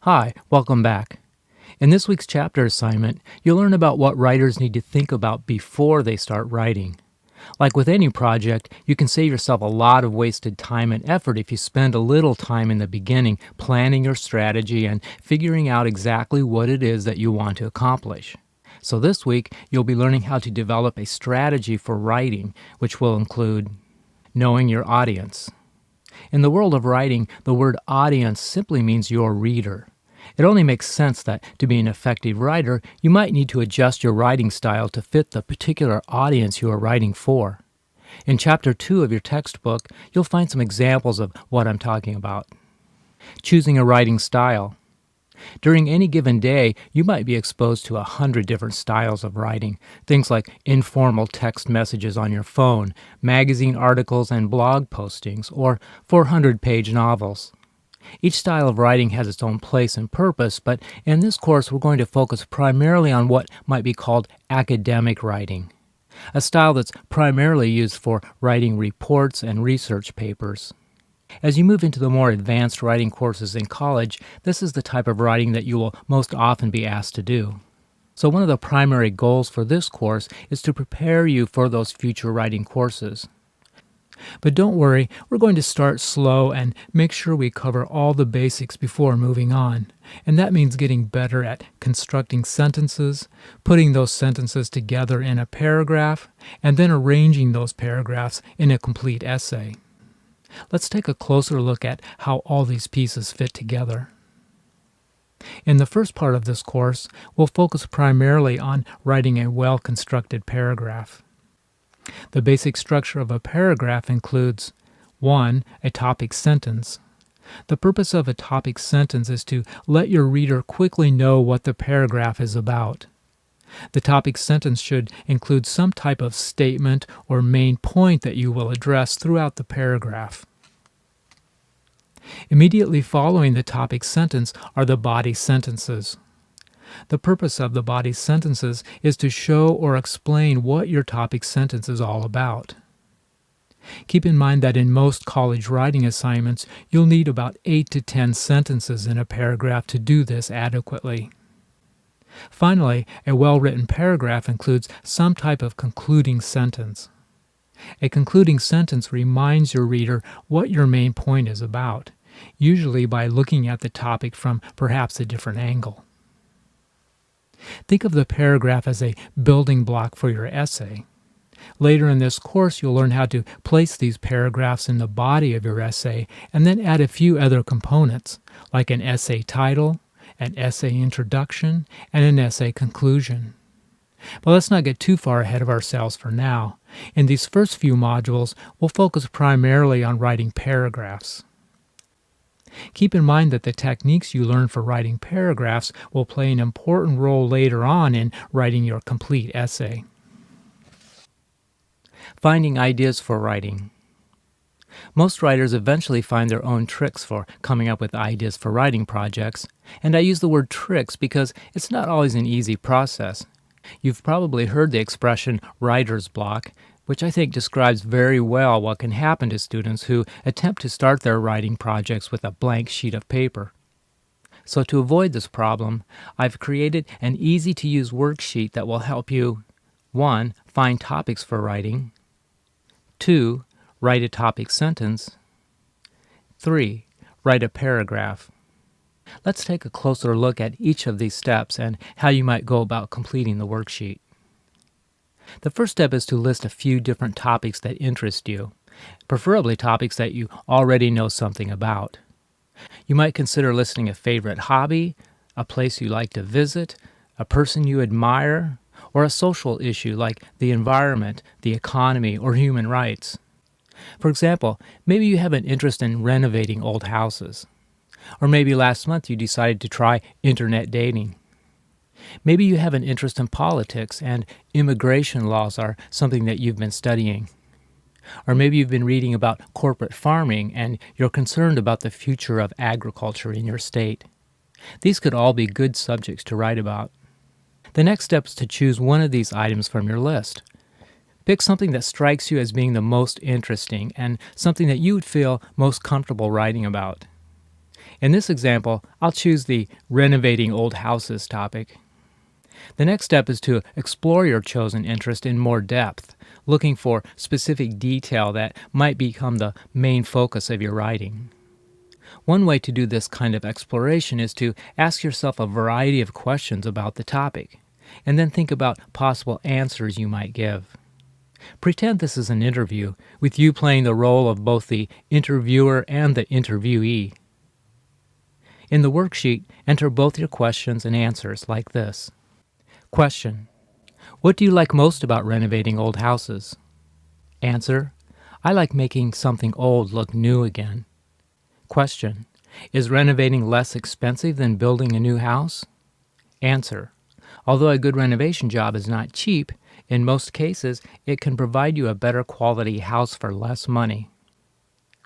Hi, welcome back. In this week's chapter assignment, you'll learn about what writers need to think about before they start writing. Like with any project, you can save yourself a lot of wasted time and effort if you spend a little time in the beginning planning your strategy and figuring out exactly what it is that you want to accomplish. So this week, you'll be learning how to develop a strategy for writing, which will include knowing your audience. In the world of writing, the word audience simply means your reader. It only makes sense that to be an effective writer, you might need to adjust your writing style to fit the particular audience you are writing for. In Chapter 2 of your textbook, you'll find some examples of what I'm talking about. Choosing a writing style. During any given day, you might be exposed to 100 different styles of writing, things like informal text messages on your phone, magazine articles and blog postings, or 400-page novels. Each style of writing has its own place and purpose, but in this course we're going to focus primarily on what might be called academic writing, a style that's primarily used for writing reports and research papers. As you move into the more advanced writing courses in college, this is the type of writing that you will most often be asked to do. So one of the primary goals for this course is to prepare you for those future writing courses. But don't worry, we're going to start slow and make sure we cover all the basics before moving on. And that means getting better at constructing sentences, putting those sentences together in a paragraph, and then arranging those paragraphs in a complete essay. Let's take a closer look at how all these pieces fit together. In the first part of this course, we'll focus primarily on writing a well-constructed paragraph. The basic structure of a paragraph includes 1. A topic sentence. The purpose of a topic sentence is to let your reader quickly know what the paragraph is about. The topic sentence should include some type of statement or main point that you will address throughout the paragraph. Immediately following the topic sentence are the body sentences. The purpose of the body sentences is to show or explain what your topic sentence is all about. Keep in mind that in most college writing assignments, you'll need about 8 to 10 sentences in a paragraph to do this adequately. Finally, a well-written paragraph includes some type of concluding sentence. A concluding sentence reminds your reader what your main point is about, usually by looking at the topic from perhaps a different angle. Think of the paragraph as a building block for your essay. Later in this course, you'll learn how to place these paragraphs in the body of your essay and then add a few other components, like an essay title, an essay introduction, and an essay conclusion. But let's not get too far ahead of ourselves for now. In these first few modules, we'll focus primarily on writing paragraphs. Keep in mind that the techniques you learn for writing paragraphs will play an important role later on in writing your complete essay. Finding ideas for writing. Most writers eventually find their own tricks for coming up with ideas for writing projects, and I use the word tricks because it's not always an easy process. You've probably heard the expression writer's block, which I think describes very well what can happen to students who attempt to start their writing projects with a blank sheet of paper. So to avoid this problem, I've created an easy-to-use worksheet that will help you 1. Find topics for writing, 2. Write a topic sentence, 3. Write a paragraph. Let's take a closer look at each of these steps and how you might go about completing the worksheet. The first step is to list a few different topics that interest you, preferably topics that you already know something about. You might consider listing a favorite hobby, a place you like to visit, a person you admire, or a social issue like the environment, the economy, or human rights. For example, maybe you have an interest in renovating old houses. Or maybe last month you decided to try internet dating. Maybe you have an interest in politics and immigration laws are something that you've been studying. Or maybe you've been reading about corporate farming and you're concerned about the future of agriculture in your state. These could all be good subjects to write about. The next step is to choose one of these items from your list. Pick something that strikes you as being the most interesting and something that you would feel most comfortable writing about. In this example, I'll choose the renovating old houses topic. The next step is to explore your chosen interest in more depth, looking for specific detail that might become the main focus of your writing. One way to do this kind of exploration is to ask yourself a variety of questions about the topic, and then think about possible answers you might give. Pretend this is an interview, with you playing the role of both the interviewer and the interviewee. In the worksheet, enter both your questions and answers like this. Question: what do you like most about renovating old houses? Answer: I like making something old look new again. Question: is renovating less expensive than building a new house? Answer: although a good renovation job is not cheap, in most cases it can provide you a better quality house for less money.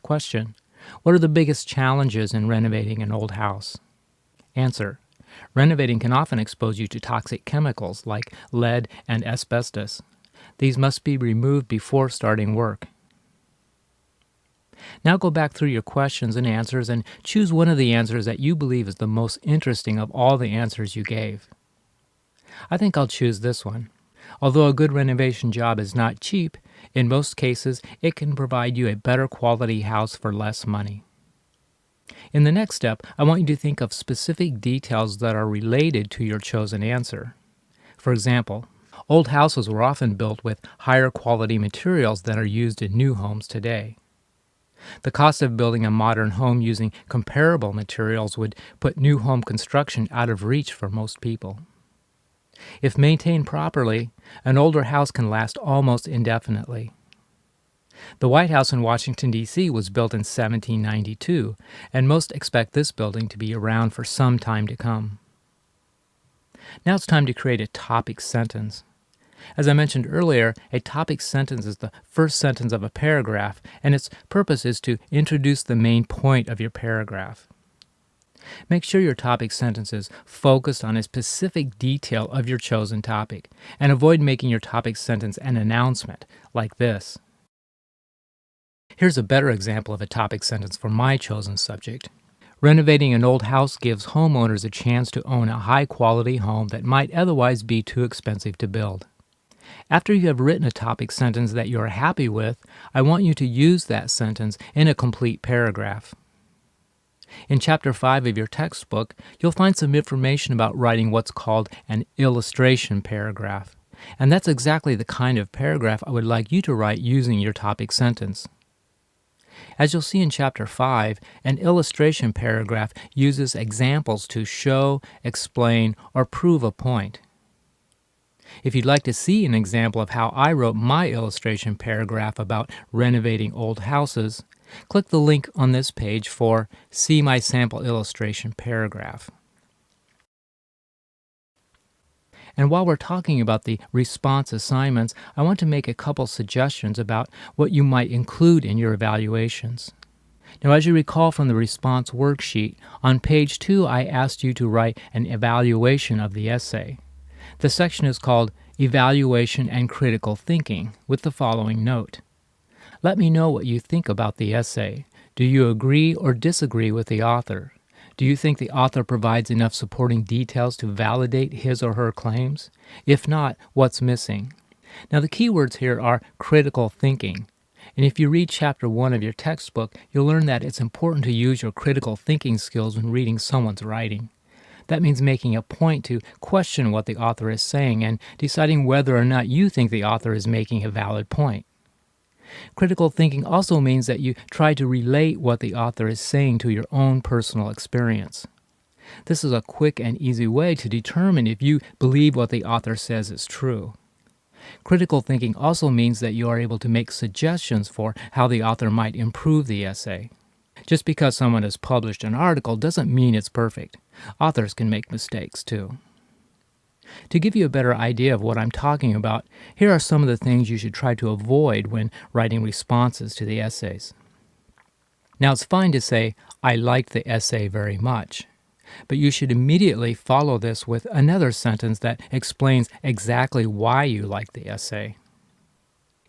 Question: what are the biggest challenges in renovating an old house? Answer: renovating can often expose you to toxic chemicals like lead and asbestos. These must be removed before starting work. Now go back through your questions and answers and choose one of the answers that you believe is the most interesting of all the answers you gave. I think I'll choose this one. Although a good renovation job is not cheap, in most cases it can provide you a better quality house for less money. In the next step, I want you to think of specific details that are related to your chosen answer. For example, old houses were often built with higher quality materials than are used in new homes today. The cost of building a modern home using comparable materials would put new home construction out of reach for most people. If maintained properly, an older house can last almost indefinitely. The White House in Washington, D.C. was built in 1792, and most expect this building to be around for some time to come. Now it's time to create a topic sentence. As I mentioned earlier, a topic sentence is the first sentence of a paragraph, and its purpose is to introduce the main point of your paragraph. Make sure your topic sentence is focused on a specific detail of your chosen topic, and avoid making your topic sentence an announcement, like this. Here's a better example of a topic sentence for my chosen subject. Renovating an old house gives homeowners a chance to own a high-quality home that might otherwise be too expensive to build. After you have written a topic sentence that you are happy with, I want you to use that sentence in a complete paragraph. In Chapter 5 of your textbook, you'll find some information about writing what's called an illustration paragraph, and that's exactly the kind of paragraph I would like you to write using your topic sentence. As you'll see in Chapter 5, an illustration paragraph uses examples to show, explain, or prove a point. If you'd like to see an example of how I wrote my illustration paragraph about renovating old houses, click the link on this page for See My Sample Illustration Paragraph. And while we're talking about the response assignments, I want to make a couple suggestions about what you might include in your evaluations. Now, as you recall from the response worksheet, on page 2 I asked you to write an evaluation of the essay. The section is called Evaluation and Critical Thinking, with the following note. Let me know what you think about the essay. Do you agree or disagree with the author? Do you think the author provides enough supporting details to validate his or her claims? If not, what's missing? Now, the key words here are critical thinking. And if you read Chapter 1 of your textbook, you'll learn that it's important to use your critical thinking skills when reading someone's writing. That means making a point to question what the author is saying and deciding whether or not you think the author is making a valid point. Critical thinking also means that you try to relate what the author is saying to your own personal experience. This is a quick and easy way to determine if you believe what the author says is true. Critical thinking also means that you are able to make suggestions for how the author might improve the essay. Just because someone has published an article doesn't mean it's perfect. Authors can make mistakes too. To give you a better idea of what I'm talking about, here are some of the things you should try to avoid when writing responses to the essays. Now, it's fine to say, I liked the essay very much, but you should immediately follow this with another sentence that explains exactly why you liked the essay.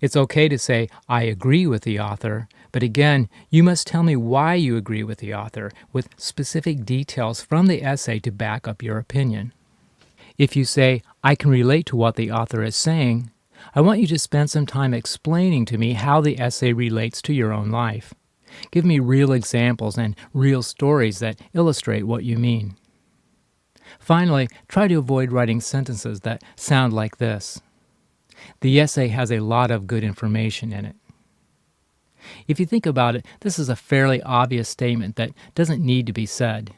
It's okay to say, I agree with the author, but again, you must tell me why you agree with the author, with specific details from the essay to back up your opinion. If you say, I can relate to what the author is saying, I want you to spend some time explaining to me how the essay relates to your own life. Give me real examples and real stories that illustrate what you mean. Finally, try to avoid writing sentences that sound like this. The essay has a lot of good information in it. If you think about it, this is a fairly obvious statement that doesn't need to be said.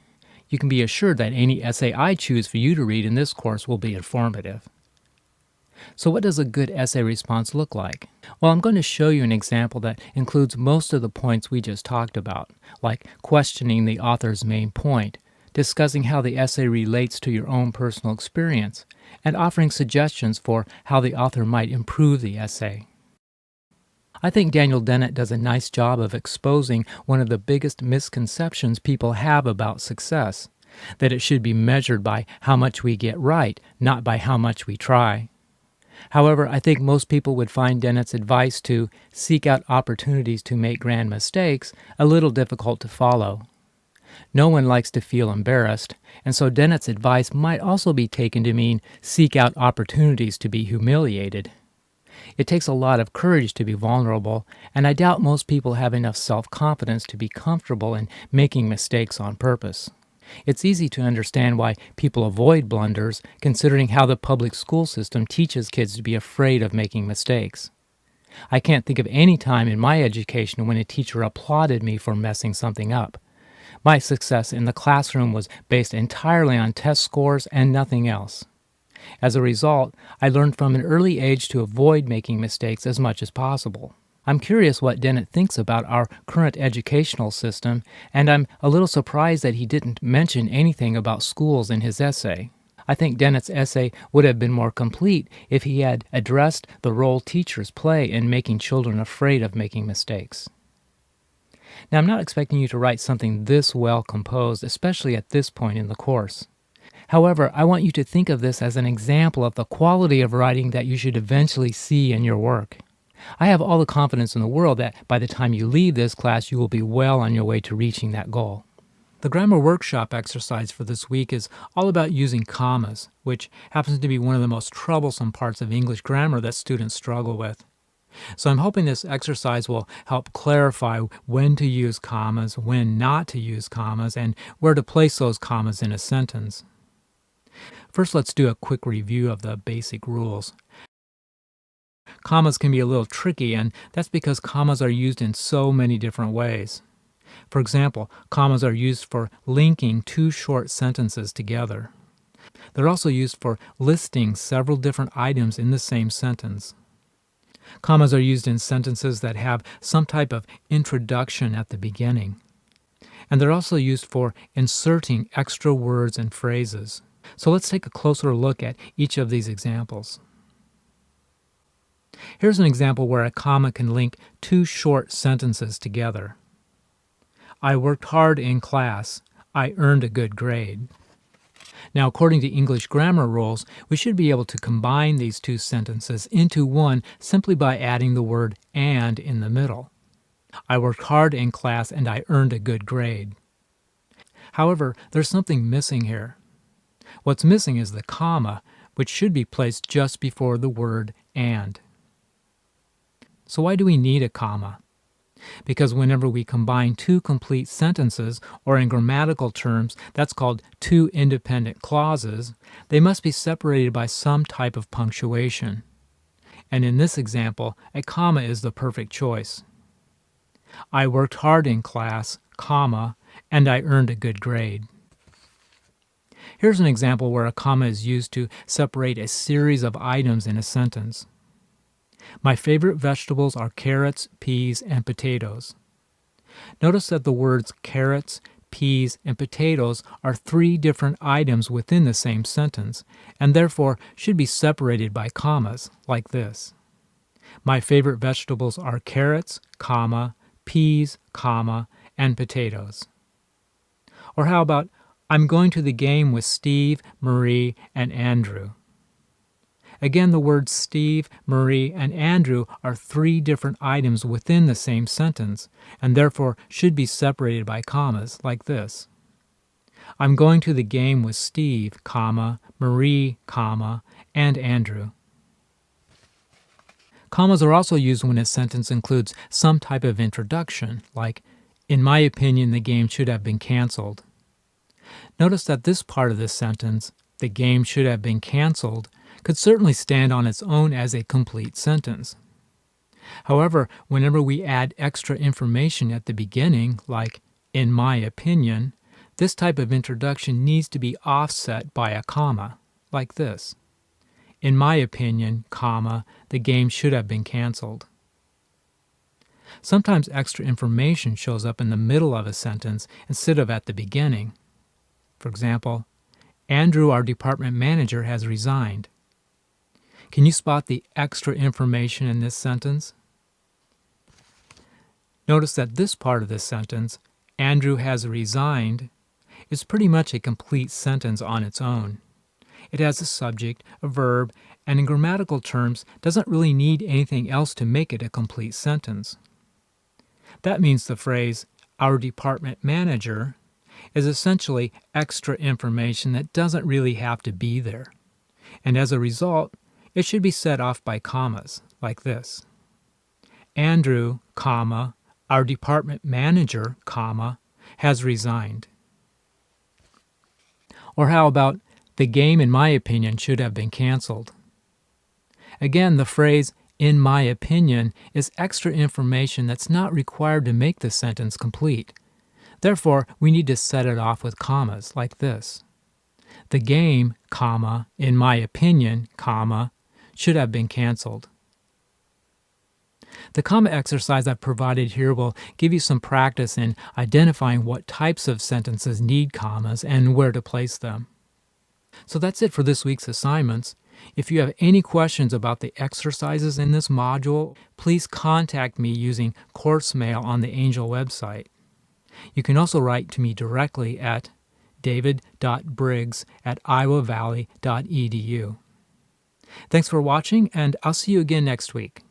You can be assured that any essay I choose for you to read in this course will be informative. So what does a good essay response look like? Well, I'm going to show you an example that includes most of the points we just talked about, like questioning the author's main point, discussing how the essay relates to your own personal experience, and offering suggestions for how the author might improve the essay. I think Daniel Dennett does a nice job of exposing one of the biggest misconceptions people have about success, that it should be measured by how much we get right, not by how much we try. However, I think most people would find Dennett's advice to seek out opportunities to make grand mistakes a little difficult to follow. No one likes to feel embarrassed, and so Dennett's advice might also be taken to mean seek out opportunities to be humiliated. It takes a lot of courage to be vulnerable, and I doubt most people have enough self-confidence to be comfortable in making mistakes on purpose. It's easy to understand why people avoid blunders, considering how the public school system teaches kids to be afraid of making mistakes. I can't think of any time in my education when a teacher applauded me for messing something up. My success in the classroom was based entirely on test scores and nothing else. As a result, I learned from an early age to avoid making mistakes as much as possible. I'm curious what Dennett thinks about our current educational system, and I'm a little surprised that he didn't mention anything about schools in his essay. I think Dennett's essay would have been more complete if he had addressed the role teachers play in making children afraid of making mistakes. Now, I'm not expecting you to write something this well composed, especially at this point in the course. However, I want you to think of this as an example of the quality of writing that you should eventually see in your work. I have all the confidence in the world that by the time you leave this class, you will be well on your way to reaching that goal. The grammar workshop exercise for this week is all about using commas, which happens to be one of the most troublesome parts of English grammar that students struggle with. So I'm hoping this exercise will help clarify when to use commas, when not to use commas, and where to place those commas in a sentence. First, let's do a quick review of the basic rules. Commas can be a little tricky, and that's because commas are used in so many different ways. For example, commas are used for linking two short sentences together. They're also used for listing several different items in the same sentence. Commas are used in sentences that have some type of introduction at the beginning. And they're also used for inserting extra words and phrases. So let's take a closer look at each of these examples. Here's an example where a comma can link two short sentences together. I worked hard in class. I earned a good grade. Now, according to English grammar rules, we should be able to combine these two sentences into one simply by adding the word "and" in the middle. I worked hard in class and I earned a good grade. However, there's something missing here. What's missing is the comma, which should be placed just before the word "and." So why do we need a comma? Because whenever we combine two complete sentences, or in grammatical terms, that's called two independent clauses, they must be separated by some type of punctuation. And in this example, a comma is the perfect choice. I worked hard in class, comma, and I earned a good grade. Here's an example where a comma is used to separate a series of items in a sentence. My favorite vegetables are carrots, peas, and potatoes. Notice that the words carrots, peas, and potatoes are three different items within the same sentence, and therefore should be separated by commas, like this. My favorite vegetables are carrots, comma, peas, comma, and potatoes. Or how about, I'm going to the game with Steve, Marie, and Andrew. Again, the words Steve, Marie, and Andrew are three different items within the same sentence, and therefore should be separated by commas, like this. I'm going to the game with Steve, comma, Marie, comma, and Andrew. Commas are also used when a sentence includes some type of introduction, like, in my opinion, the game should have been canceled. Notice that this part of the sentence, the game should have been canceled, could certainly stand on its own as a complete sentence. However, whenever we add extra information at the beginning, like, in my opinion, this type of introduction needs to be offset by a comma, like this. In my opinion, comma, the game should have been canceled. Sometimes extra information shows up in the middle of a sentence instead of at the beginning. For example, Andrew, our department manager, has resigned. Can you spot the extra information in this sentence? Notice that this part of the sentence, Andrew has resigned, is pretty much a complete sentence on its own. It has a subject, a verb, and in grammatical terms doesn't really need anything else to make it a complete sentence. That means the phrase, our department manager, is essentially extra information that doesn't really have to be there. And as a result, it should be set off by commas, like this. Andrew, comma, our department manager, comma, has resigned. Or how about, the game, in my opinion, should have been canceled. Again, the phrase, in my opinion, is extra information that's not required to make the sentence complete. Therefore, we need to set it off with commas, like this. The game, comma, in my opinion, comma, should have been canceled. The comma exercise I've provided here will give you some practice in identifying what types of sentences need commas and where to place them. So that's it for this week's assignments. If you have any questions about the exercises in this module, please contact me using course mail on the Angel website. You can also write to me directly at david.briggs@iowavalley.edu. Thanks for watching, and I'll see you again next week.